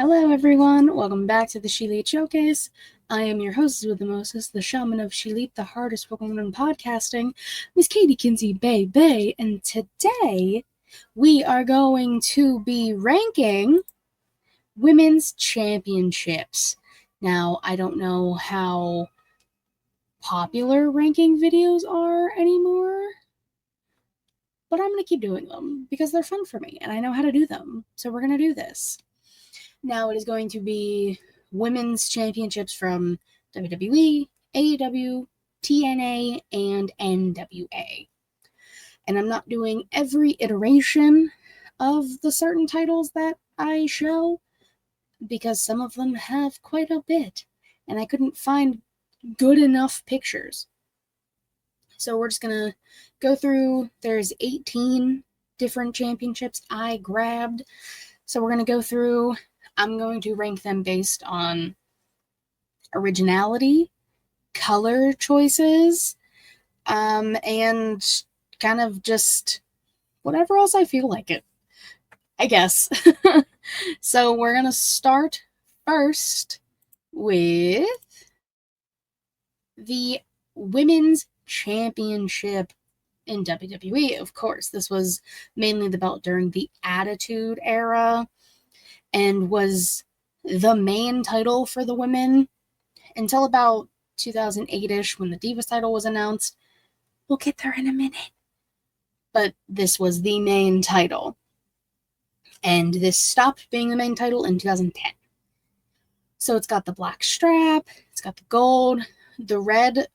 Hello everyone, welcome back to the ShElite Showcase. I am your hostess with the mostest, the shaman of ShElite, the hardest spoken woman in podcasting, Miss Katie Kinsey Bay, and today we are going to be ranking women's championships. Now, I don't know how popular ranking videos are anymore, but I'm going to keep doing them because they're fun for me and I know how to do them, so we're going to do this. Now it is going to be women's championships from WWE, AEW, TNA, and NWA. And I'm not doing every iteration of the certain titles that I show because some of them have quite a bit, and I couldn't find good enough pictures. So we're just going to go through. There's 18 different championships I grabbed. So we're going to go through. I'm going to rank them based on originality, color choices, and kind of just whatever else I feel like it, I guess. So we're going to start first with the Women's Championship in WWE, of course. This was mainly the belt during the Attitude Era and was the main title for the women until about 2008-ish when the Divas title was announced. We'll get there in a minute. But this was the main title. And this stopped being the main title in 2010. So it's got the black strap, it's got the gold, the red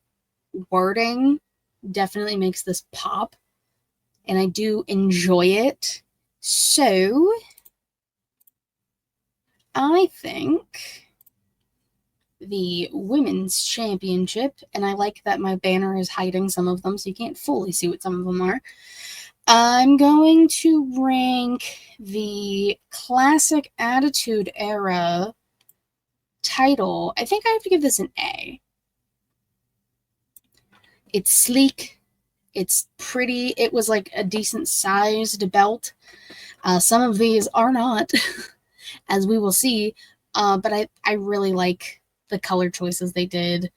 wording definitely makes this pop, and I do enjoy it. So I think the Women's Championship, and I like that my banner is hiding some of them so you can't fully see what some of them are. I'm going to rank the Classic Attitude Era title. I think I have to give this an A. It's sleek. It's pretty. It was like a decent sized belt. Some of these are not, as we will see. But I really like the color choices they did.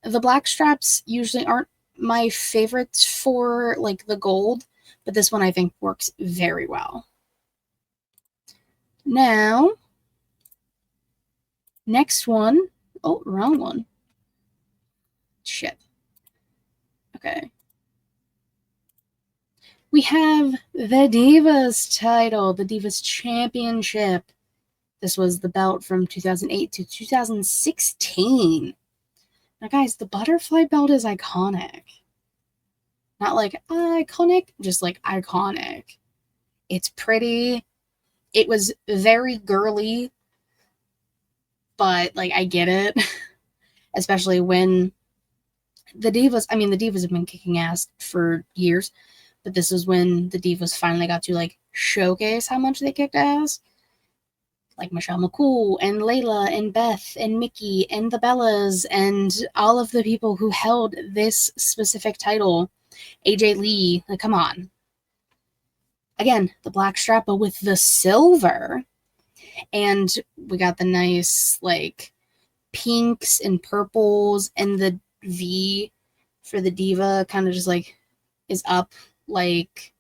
The black straps usually aren't my favorites for like the gold, but this one I think works very well. Now, next one. Oh, wrong one. Shit. Okay. We have the Divas title, the Divas Championship. This was the belt from 2008 to 2016. Now, guys, the butterfly belt is iconic. Not like iconic, just like iconic. It's pretty. It was very girly, but like I get it. Especially when the Divas have been kicking ass for years, but this is when the Divas finally got to like showcase how much they kicked ass. Like Michelle McCool and Layla and Beth and Mickey and the Bellas and all of the people who held this specific title. AJ Lee, like, come on. Again, the black strap, but with the silver. And we got the nice, like, pinks and purples, and the V for the diva kind of just, like, is up, like,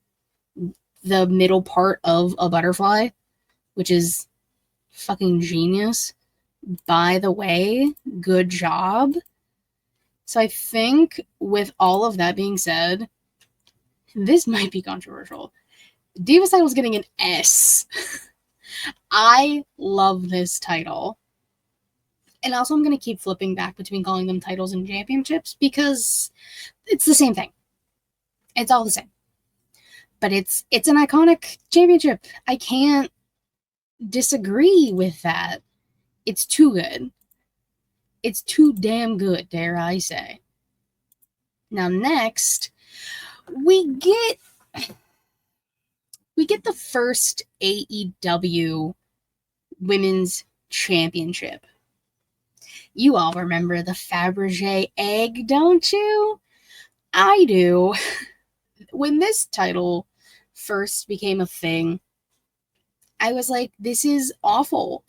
the middle part of a butterfly, which is fucking genius. By the way, good job. So I think with all of that being said, this might be controversial. Divas title is getting an S. I love this title. And also I'm going to keep flipping back between calling them titles and championships because it's the same thing. It's all the same. But it's an iconic championship. I can't disagree with that. It's too good. It's too damn good, dare I say. Now next, we get the first AEW Women's Championship. You all remember the Fabergé egg, don't you? I do. When this title first became a thing, I was like, this is awful.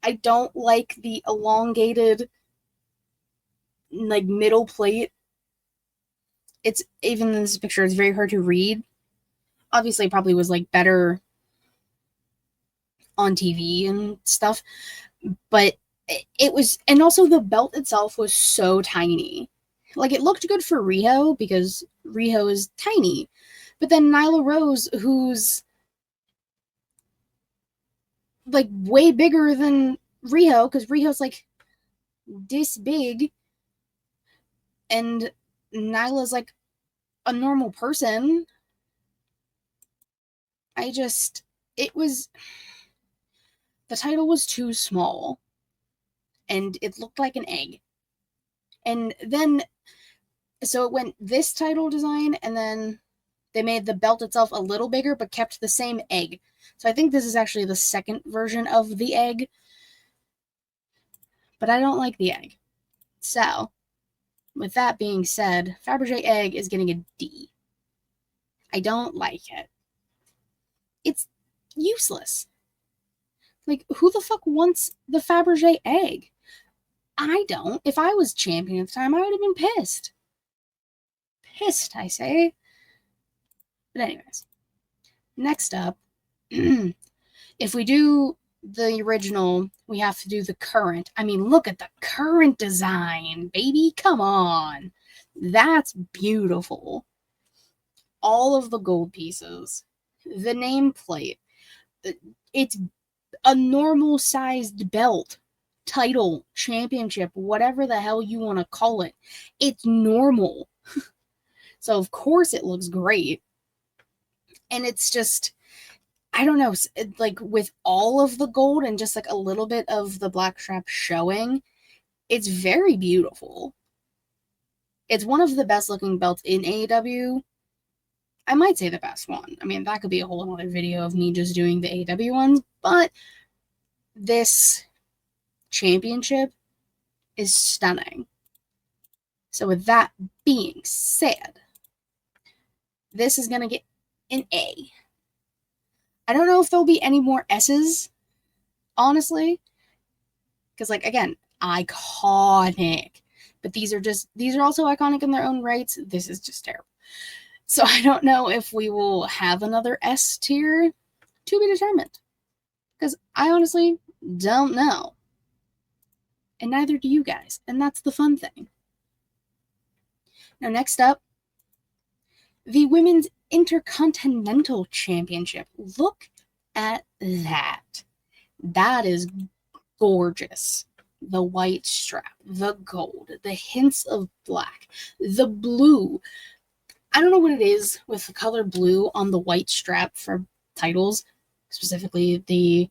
I don't like the elongated, like, middle plate. It's, even in this picture, it's very hard to read. Obviously, it probably was, like, better on TV and stuff, but it was, and also the belt itself was so tiny. Like, it looked good for Riho because Riho is tiny, but then Nyla Rose, who's like way bigger than Riho, because Riho's like this big, and Nyla's like a normal person. It was, the title was too small, and it looked like an egg. And then, so it went this title design, and then they made the belt itself a little bigger, but kept the same egg. So I think this is actually the second version of the egg, but I don't like the egg. So, with that being said, Fabergé egg is getting a D. I don't like it. It's useless. Like, who the fuck wants the Fabergé egg? I don't. If I was champion at the time, I would have been pissed. Pissed, I say. But anyways, next up, if we do the original, we have to do the current. I mean, look at the current design, baby. Come on. That's beautiful. All of the gold pieces, the nameplate, it's a normal sized belt, title, championship, whatever the hell you want to call it. It's normal. So of course it looks great. And it's just, I don't know, like with all of the gold and just like a little bit of the black strap showing, it's very beautiful. It's one of the best looking belts in AEW. I might say the best one. I mean, that could be a whole other video of me just doing the AEW ones, but this championship is stunning. So with that being said, this is going to get an A. I don't know if there'll be any more S's, honestly, because, like, again, iconic. But these are also iconic in their own rights. This is just terrible. So I don't know if we will have another S tier, to be determined, because I honestly don't know. And neither do you guys. And that's the fun thing. Now, next up, the Women's Intercontinental Championship. Look at that. That is gorgeous. The white strap, the gold, the hints of black, the blue. I don't know what it is with the color blue on the white strap for titles, specifically the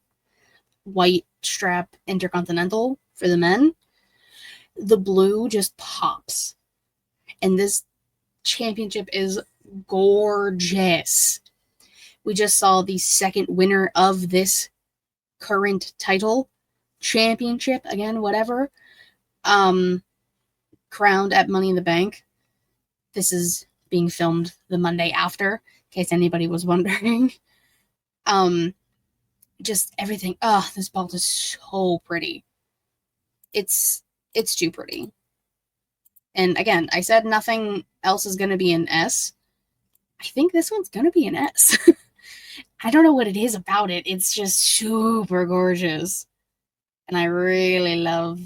white strap Intercontinental for the men. The blue just pops. And this championship is gorgeous. We just saw the second winner of this current title, championship, again, whatever, crowned at Money in the Bank. This is being filmed the Monday after, in case anybody was wondering. Just everything. This belt is so pretty. It's too pretty. And again, I said nothing else is going to be an S. I think this one's going to be an S. I don't know what it is about it. It's just super gorgeous. And I really love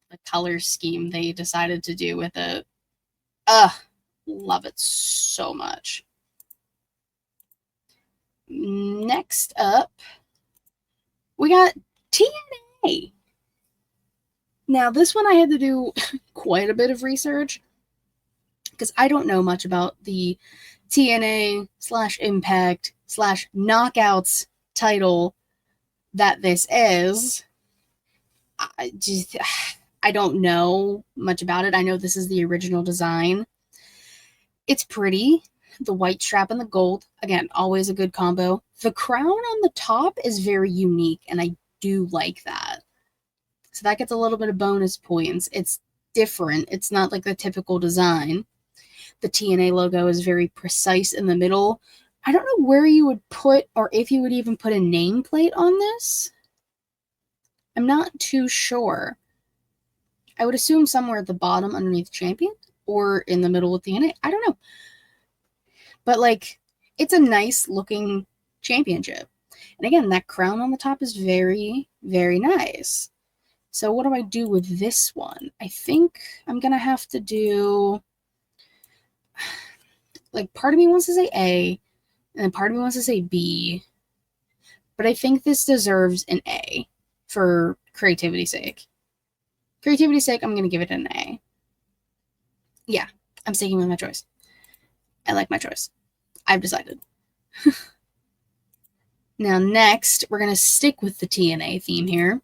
the color scheme they decided to do with it. Love it so much. Next up, we got TNA. Now, this one I had to do quite a bit of research because I don't know much about the TNA/Impact/Knockouts title that this is. I don't know much about it. I know this is the original design. It's pretty. The white strap and the gold. Again, always a good combo. The crown on the top is very unique, and I do like that. So that gets a little bit of bonus points. It's different. It's not like the typical design. The TNA logo is very precise in the middle. I don't know where you would put, or if you would even put a nameplate on this. I'm not too sure. I would assume somewhere at the bottom underneath champion or in the middle with TNA. I don't know. But like, it's a nice looking championship. And again, that crown on the top is very, very nice. So what do I do with this one? I think I'm going to have to do, like, part of me wants to say A, and then part of me wants to say B. But I think this deserves an A for creativity's sake. Creativity's sake, I'm going to give it an A. Yeah, I'm sticking with my choice. I like my choice. I've decided. Now, next, we're going to stick with the TNA theme here.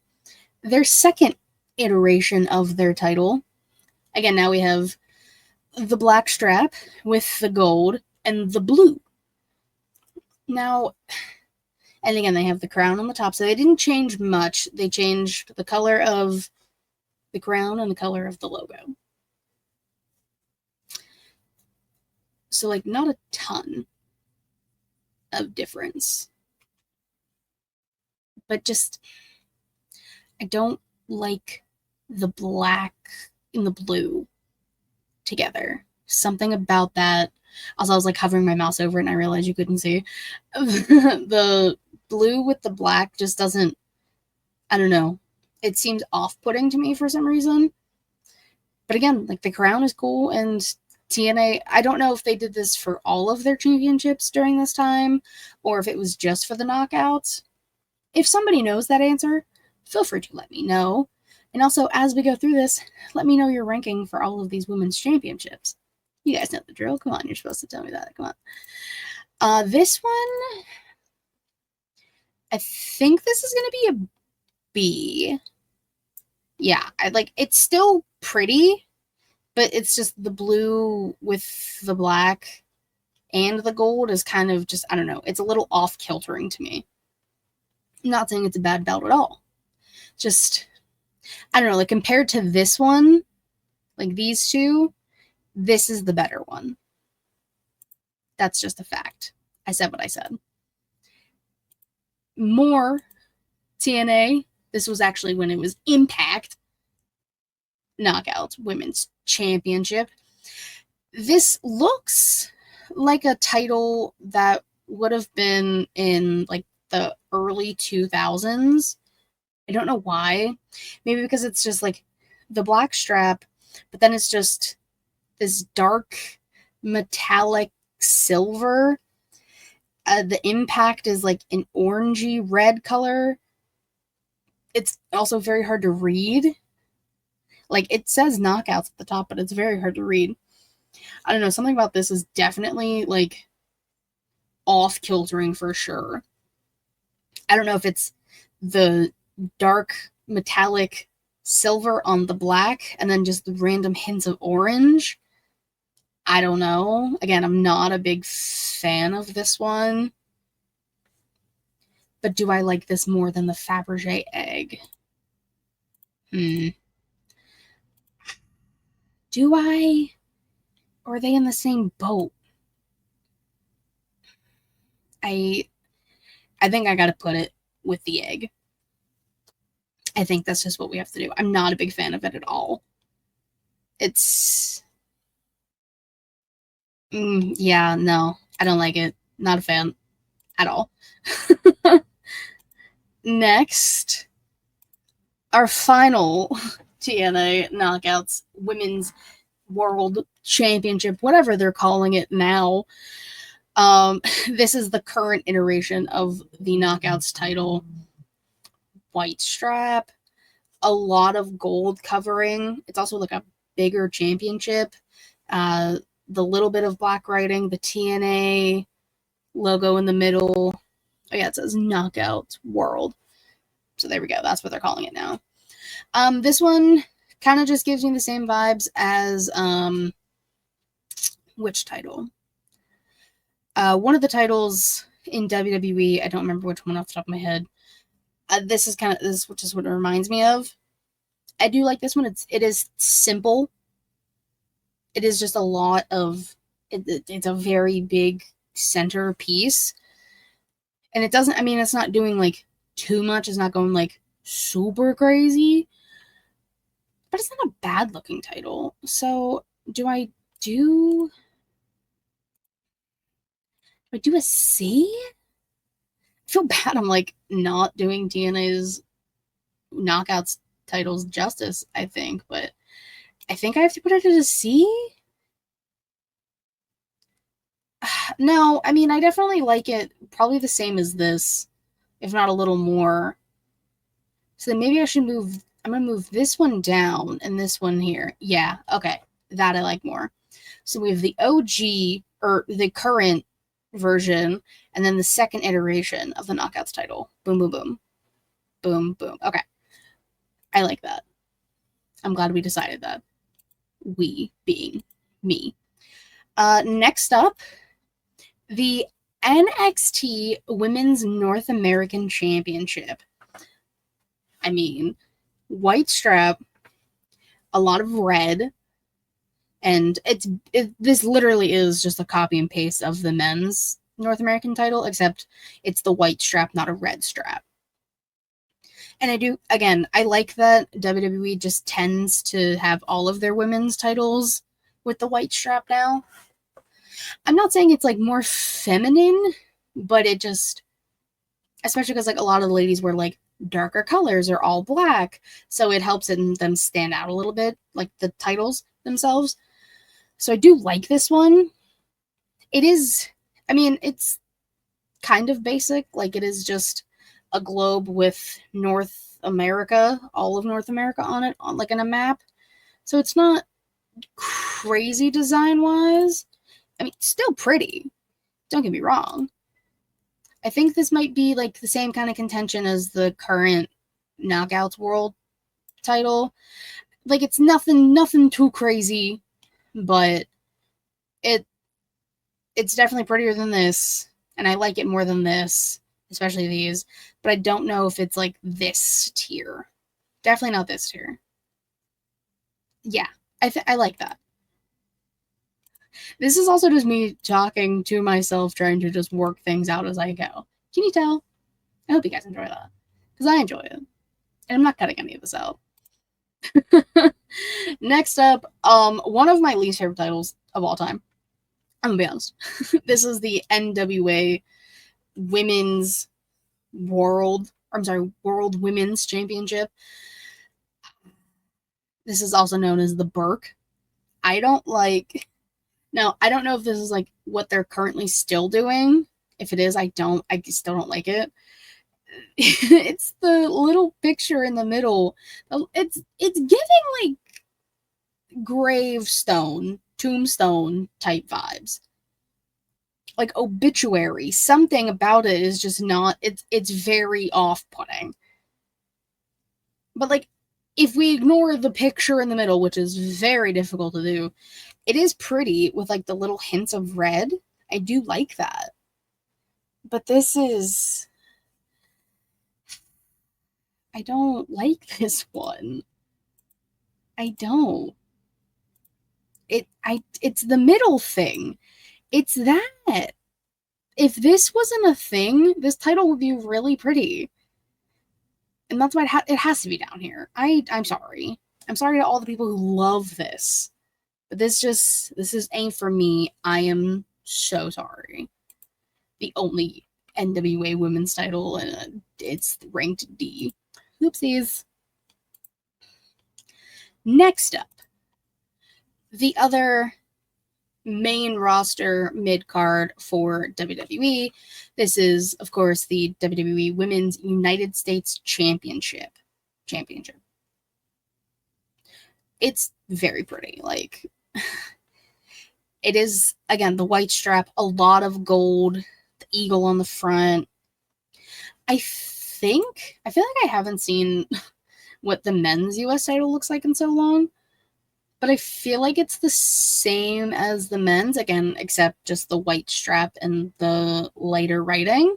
Their second iteration of their title. Again, now we have the black strap with the gold and the blue. Now, and again, they have the crown on the top, so they didn't change much. They changed the color of the crown and the color of the logo. So, like, not a ton of difference. But just, I don't like the black and the blue together. Something about that. Also, I was like hovering my mouse over it and I realized you couldn't see. The blue with the black just doesn't, I don't know. It seems off-putting to me for some reason. But again, like, the crown is cool, and TNA, I don't know if they did this for all of their championships during this time or if it was just for the knockouts. If somebody knows that answer, feel free to let me know. And also, as we go through this, let me know your ranking for all of these women's championships. You guys know the drill. Come on, you're supposed to tell me that. Come on. This one, I think this is going to be a B. Yeah, it's still pretty, but it's just the blue with the black and the gold is kind of just, I don't know, it's a little off-kiltering to me. I'm not saying it's a bad belt at all. Just, I don't know, like, compared to this one, like these two, this is the better one. That's just a fact. I said what I said. More TNA. This was actually when it was Impact Knockouts Women's Championship. This looks like a title that would have been in, like, the early 2000s. I don't know why. Maybe because it's just, like, the black strap, but then it's just this dark metallic silver. The impact is, like, an orangey red color. It's also very hard to read. Like, it says knockouts at the top, but it's very hard to read. I don't know, something about this is definitely, like, off-kiltering for sure. I don't know if it's the dark metallic silver on the black and then just the random hints of orange. I don't know. Again, I'm not a big fan of this one. But do I like this more than the Fabergé egg? Do I? Or are they in the same boat? I think I gotta put it with the egg. I think that's just what we have to do. I'm not a big fan of it at all. It's... yeah, no. I don't like it. Not a fan at all. Next, our final TNA Knockouts Women's World Championship, whatever they're calling it now. This is the current iteration of the Knockouts title. White strap, a lot of gold covering. It's also like a bigger championship. The little bit of black writing, the TNA logo in the middle. Oh yeah, it says Knockouts World. So there we go. That's what they're calling it now. This one kind of just gives me the same vibes as which title? One of the titles in WWE. I don't remember which one off the top of my head. This is which is what it reminds me of. I do like this one. It is simple. It is just a lot of. It's a very big center piece, and it doesn't. I mean, it's not doing like too much. It's not going like super crazy, but it's not a bad looking title. So do I do a C? I feel bad. I'm like not doing TNA's knockouts titles justice, I think, but I think I have to put it at a C. No, I mean, I definitely like it probably the same as this, if not a little more. So then maybe I should move, I'm going to move this one down and this one here. Yeah, okay. That I like more. So we have the OG, or the current version, and then the second iteration of the Knockouts title. Boom, boom, boom. Boom, boom. Okay. I like that. I'm glad we decided that. We being me. Next up, the NXT Women's North American Championship. I mean, white strap, a lot of red, and this literally is just a copy and paste of the men's North American title, except it's the white strap, not a red strap. And I like that WWE just tends to have all of their women's titles with the white strap now. I'm not saying it's like more feminine, but it just, especially because like a lot of the ladies wear like darker colors or all black, so it helps them stand out a little bit, like the titles themselves. So I do like this one. It is, I mean, it's kind of basic. Like it is just a globe with North America, all of North America on it, on like in a map. So it's not crazy design wise. I mean, still pretty. Don't get me wrong. I think this might be like the same kind of contention as the current Knockouts World title. Like it's nothing too crazy, but it it's definitely prettier than this, and I like it more than this, especially these. But I don't know if it's like this tier. Definitely not this tier. Yeah, I like that. This is also just me talking to myself, trying to just work things out as I go. Can you tell? I hope you guys enjoy that, because I enjoy it, and I'm not cutting any of this out. Next up, one of my least favorite titles of all time. I'm gonna be honest. This is the NWA Women's World Women's Championship. This is also known as the Burke. I don't like. Now, I don't know if this is like what they're currently still doing. If it is, I still don't like it. It's the little picture in the middle. It's giving like gravestone, tombstone type vibes. Like obituary. Something about it is just not, it's very off-putting. But like if we ignore the picture in the middle, which is very difficult to do, it is pretty with like the little hints of red. I do like that. But this is, I don't like this one. I don't. It's the middle thing. It's that. If this wasn't a thing, this title would be really pretty. And that's why it has to be down here. I'm sorry. I'm sorry to all the people who love this. But this is ain't for me. I am so sorry. The only NWA women's title, and it's ranked D. Oopsies. Next up, the other main roster mid card for WWE. This is, of course, the WWE Women's United States Championship. It's very pretty. Like, it is, again, the white strap, a lot of gold, the eagle on the front. I feel like I haven't seen what the men's US title looks like in so long, but I feel like it's the same as the men's, again, except just the white strap and the lighter writing.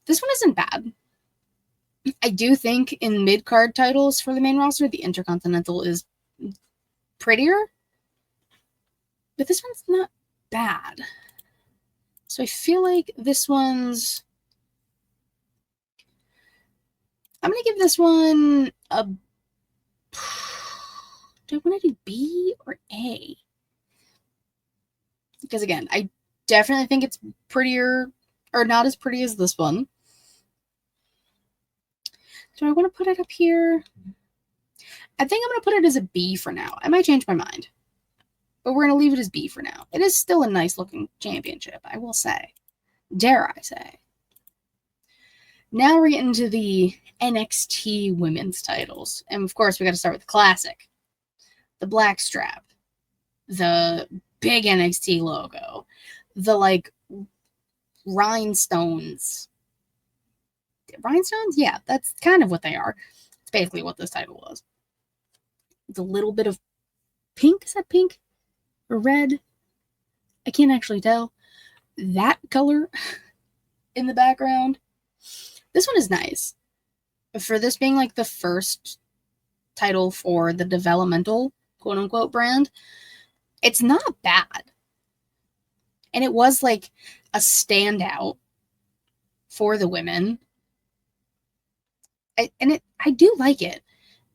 This one isn't bad. I do think in mid-card titles for the main roster, the Intercontinental is prettier, but this one's not bad. So I feel like this one's, I'm going to give this one a... Do I want to do B or A? Because again, I definitely think it's prettier, or not as pretty as this one. Do I want to put it up here? I think I'm going to put it as a B for now. I might change my mind. But we're going to leave it as B for now. It is still a nice looking championship, I will say. Dare I say. Now we're getting to the NXT women's titles. And of course, we got to start with the classic. The black strap. The big NXT logo. The, like, rhinestones. Rhinestones? Yeah, that's kind of what they are. It's basically what this title was. It's a little bit of pink. Is that pink? Or red? I can't actually tell. That color in the background. This one is nice. For this being like the first title for the developmental, quote unquote, brand, it's not bad. And it was like a standout for the women. I do like it.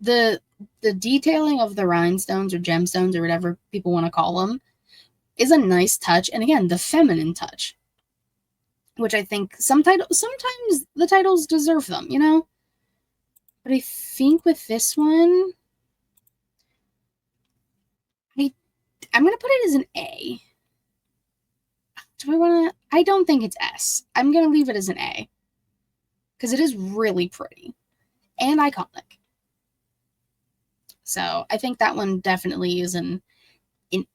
The detailing of the rhinestones or gemstones or whatever people want to call them is a nice touch. And again, the feminine touch, which I think sometimes the titles deserve them, you know? But I think with this one, I'm going to put it as an A. Do I want to? I don't think it's S. I'm going to leave it as an A. Because it is really pretty. And iconic. So I think that one definitely is an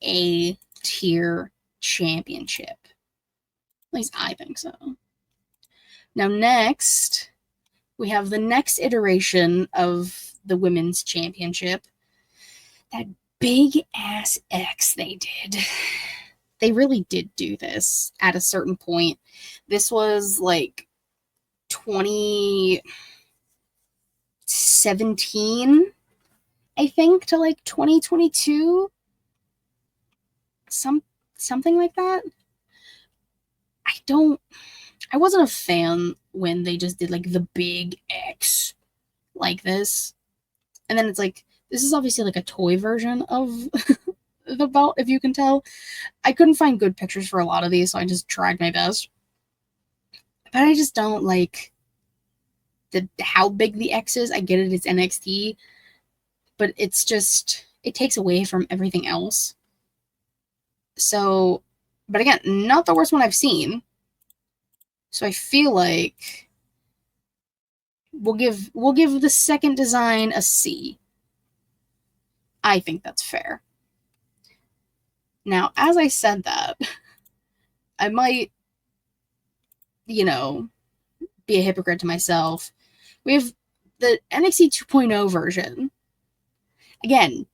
A tier championship. At least I think so. Now next, we have the next iteration of the women's championship. That big ass X they did. They really did do this at a certain point. This was like 2017, I think, to like 2022. Something like that. I wasn't a fan when they just did like the big X like this. And then it's like, this is obviously like a toy version of the belt, if you can tell. I couldn't find good pictures for a lot of these, so I just tried my best. But I just don't like how big the X is. I get it, it's NXT, but it's just, it takes away from everything else. So, but again, not the worst one I've seen. So I feel like we'll give the second design a C. I think that's fair. Now, as I said that, I might, be a hypocrite to myself. We have the NXT 2.0 version. Again,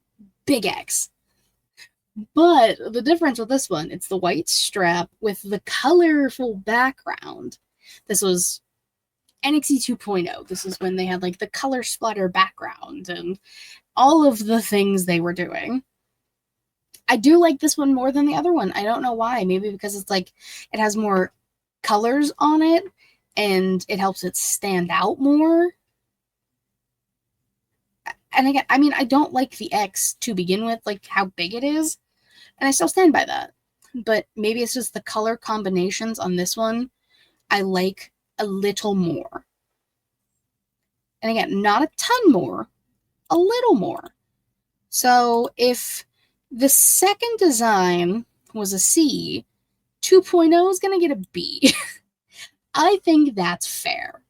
big X. But the difference with this one, it's the white strap with the colorful background. This was NXT 2.0. This is when they had like the color splatter background and all of the things they were doing. I do like this one more than the other one. I don't know why. Maybe because it's like it has more colors on it and it helps it stand out more. And again, I mean, I don't like the X to begin with, like how big it is. And I still stand by that. But maybe it's just the color combinations on this one I like a little more. And again, not a ton more, a little more. So if the second design was a C, 2.0 is going to get a B. I think that's fair.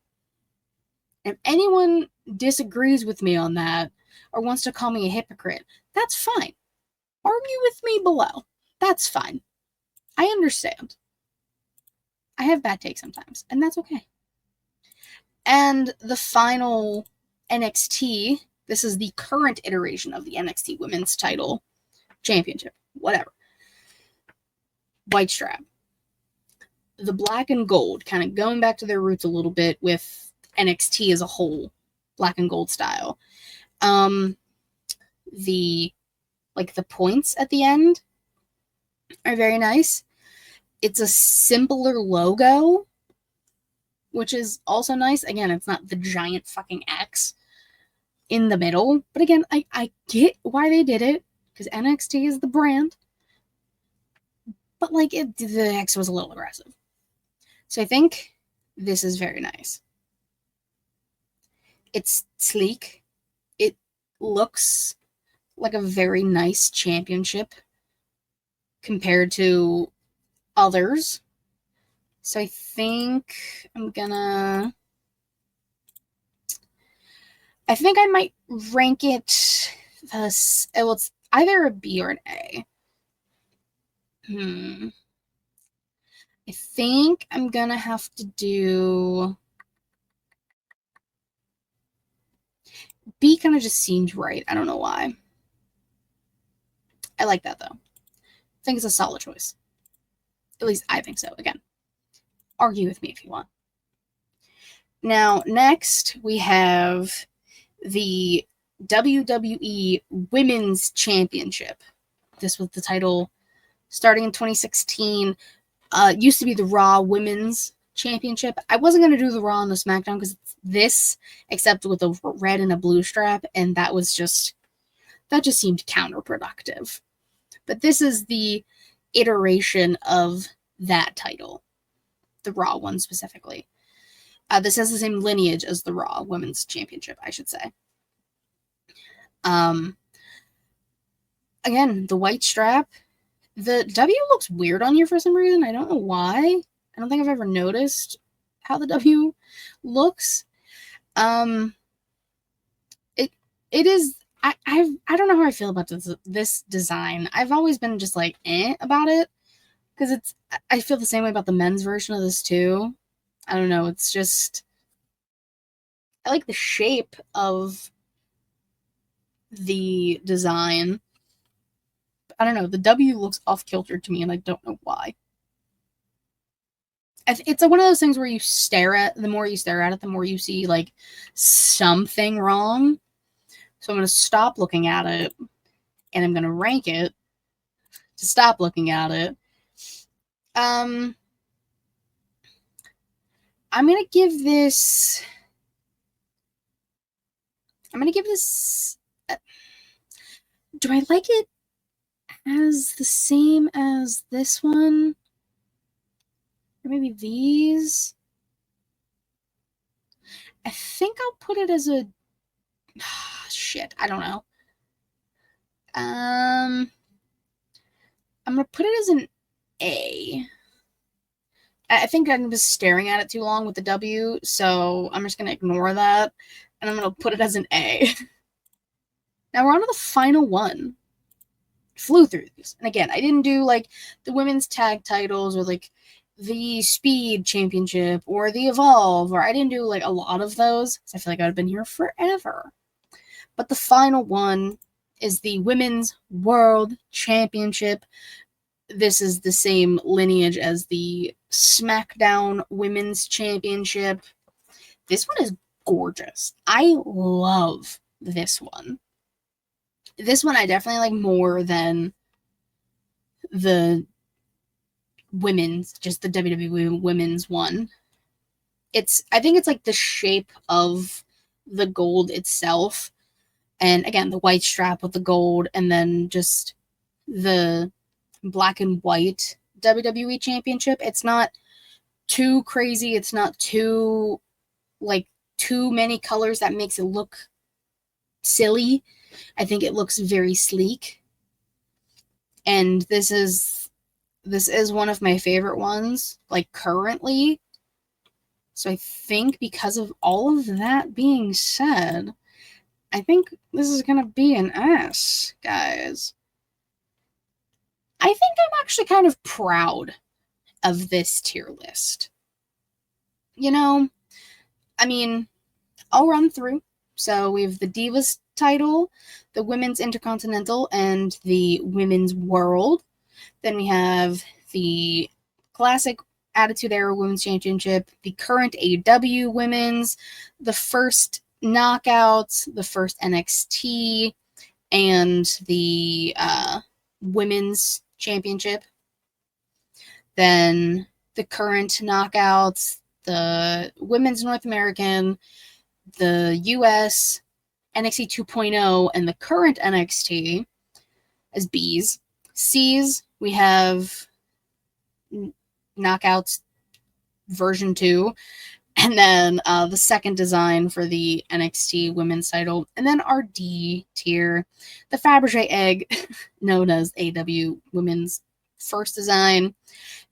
If anyone disagrees with me on that or wants to call me a hypocrite, that's fine. Argue with me below. That's fine. I understand. I have bad takes sometimes, and that's okay. And the final NXT, this is the current iteration of the NXT Women's Title Championship, whatever. White strap. The black and gold, kind of going back to their roots a little bit with NXT as a whole, black and gold style. The points at the end are very nice. It's a simpler logo, which is also nice. Again, it's not the giant fucking X in the middle. But again, I get why they did it, because NXT is the brand. But like, the X was a little aggressive. So I think this is very nice. It's sleek. It looks like a very nice championship compared to others. So I think I think I might rank it it's either a B or an A. I think I'm gonna have to do B. Kind of just seems right. I don't know why. I like that though. I think it's a solid choice. At least I think so. Again, argue with me if you want. Now, next we have the WWE Women's Championship. This was the title starting in 2016. Used to be the Raw Women's Championship. I wasn't going to do the Raw and the SmackDown because it's this, except with a red and a blue strap, and that just seemed counterproductive. But this is the iteration of that title, the Raw one specifically. This has the same lineage as the Raw Women's Championship, I should say. Again, the white strap. The W looks weird on here for some reason. I don't know why. I don't think I've ever noticed how the W looks. It is. I don't know how I feel about this design. I've always been just like about it, because I feel the same way about the men's version of this too. I don't know. It's just, I like the shape of the design. I don't know. The W looks off kilter to me, and I don't know why. It's one of those things where you stare at, the more you stare at it, the more you see like something wrong. So I'm going to stop looking at it, and I'm going to rank it to stop looking at it. I'm going to give this. Do I like it as the same as this one? Or maybe these? I think I'll put it as a. Shit, I don't know. I'm gonna put it as an A. I think I'm just staring at it too long with the W, so I'm just gonna ignore that, and I'm gonna put it as an A. Now we're on to the final one. Flew through these, and again, I didn't do like the women's tag titles or like the Speed Championship or the Evolve, or I didn't do like a lot of those, so I feel like I would have been here forever. But the final one is the Women's World Championship. This is the same lineage as the SmackDown Women's Championship. This one is gorgeous. I love this one. This one I definitely like more than the women's, just the WWE Women's one. I think it's like the shape of the gold itself. And again, the white strap with the gold, and then just the black and white WWE Championship. It's not too crazy. It's not too many colors that makes it look silly. I think it looks very sleek. And this is one of my favorite ones, like currently. So I think because of all of that being said, I think this is going to be an S, guys. I think I'm actually kind of proud of this tier list. You know, I mean, I'll run through. So we have the Divas title, the Women's Intercontinental, and the Women's World. Then we have the classic Attitude Era Women's Championship, the current AEW Women's, the first Knockouts, the first NXT, and the Women's Championship. Then the current Knockouts, the Women's North American, the US, NXT 2.0, and the current NXT as B's. C's, we have Knockouts version 2, and then the second design for the NXT women's title, and then our D tier, the Fabergé egg, known as AW women's first design,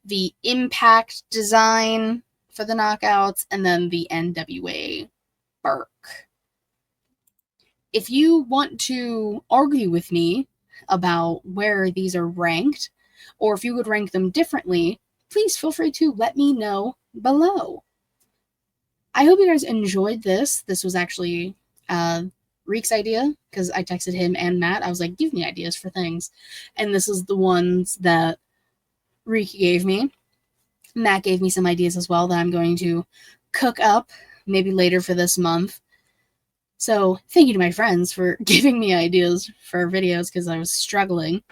the Impact design for the Knockouts, and then the NWA Burke. If you want to argue with me about where these are ranked, or if you would rank them differently, please feel free to let me know below. I hope you guys enjoyed this. This was actually Reek's idea, because I texted him and Matt. I was like, give me ideas for things. And this is the ones that Reek gave me. Matt gave me some ideas as well that I'm going to cook up maybe later for this month. So thank you to my friends for giving me ideas for videos, because I was struggling.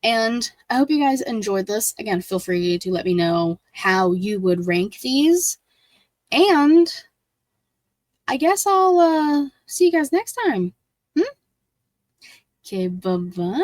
And I hope you guys enjoyed this. Again, feel free to let me know how you would rank these. And I guess I'll see you guys next time. Okay, bye-bye.